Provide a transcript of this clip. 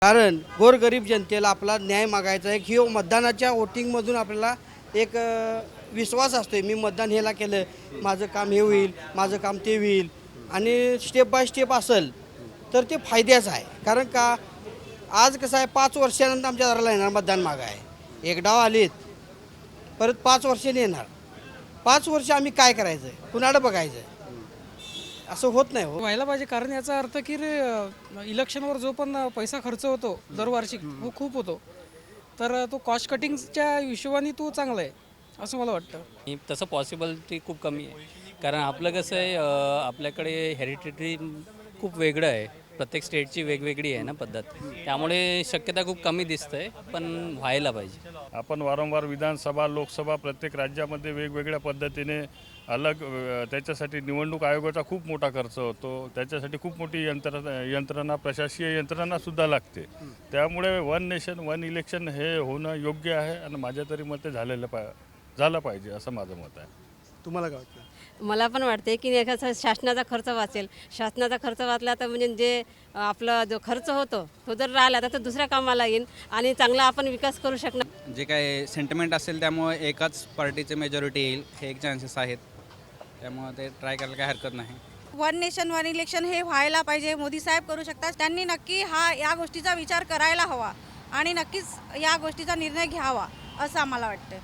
कारण गोरगरीब जनतेला आपला न्याय मागायचा आहे की मतदानाच्या वोटिंगमधून आपल्याला एक विश्वास असतो मी मतदान ह्याला केलं माझं काम हे होईल माझं काम ते होईल आणि स्टेप बाय स्टेप असेल तर ते फायद्याचं आहे. कारण का आज कसं आहे 5 वर्षानंतर आमच्या घराला येणार मतदान मागा आहे. एक डाव आलेत परत 5 वर्षांनी येणार. 5 वर्ष आम्ही काय करायचं आहे कुणाला बघायचं आहे असं होत नाही हो. व्हायला पाहिजे कारण याचा अर्थ की इलेक्शनवर जो पण पैसा खर्च होतो दरवर्षी खूप होतो तर तो कॉस्ट कटिंगच्या हिशोबाने तो चांगला आहे असं मला वाटतं. तसं पॉसिबिलिटी खूप कमी आहे कारण आपलं कसं आहे आपल्याकडे हेरिटेटरी खूप वेगळं आहे. प्रत्येक स्टेटची वेगवेगळी आहे ना पद्धत, त्यामुळे शक्यता खूप कमी दिसतं आहे पण व्हायला पाहिजे. आपण वारंवार विधानसभा लोकसभा प्रत्येक राज्यामध्ये वेगवेगळ्या पद्धतीने अलग त्याच्यासाठी निवडणूक आयोगाचा खूप मोठा खर्च होतो. त्याच्यासाठी खूप मोठी यंत्रणा प्रशासकीय यंत्रणासुद्धा लागते. त्यामुळे वन नेशन वन इलेक्शन हे होणं योग्य आहे आणि माझ्या तरी मते झालं पाहिजे असं माझं मत आहे. तुम्हाला काय वाटतं? मला पण वाटते की एखादा शासनाचा खर्च वाचेल. शासनाचा खर्च वाचला तर म्हणजे जे आपला जो खर्च होतो तो जर राहिला तर दुसऱ्या कामाला येईल आणि चांगला आपण विकास करू शकणार. जे काय सेंटिमेंट असेल त्यामुळे एकाच पार्टीचे मेजॉरिटी येईल हे एक चान्सेस आहेत. त्यामुळे ते ट्राय करायला काही हरकत नाही. वन नेशन वन इलेक्शन हे व्हायला पाहिजे. मोदी साहेब करू शकतात. त्यांनी नक्की या गोष्टीचा विचार करायला हवा आणि नक्कीच या गोष्टीचा निर्णय घ्यावा असं आम्हाला वाटतं.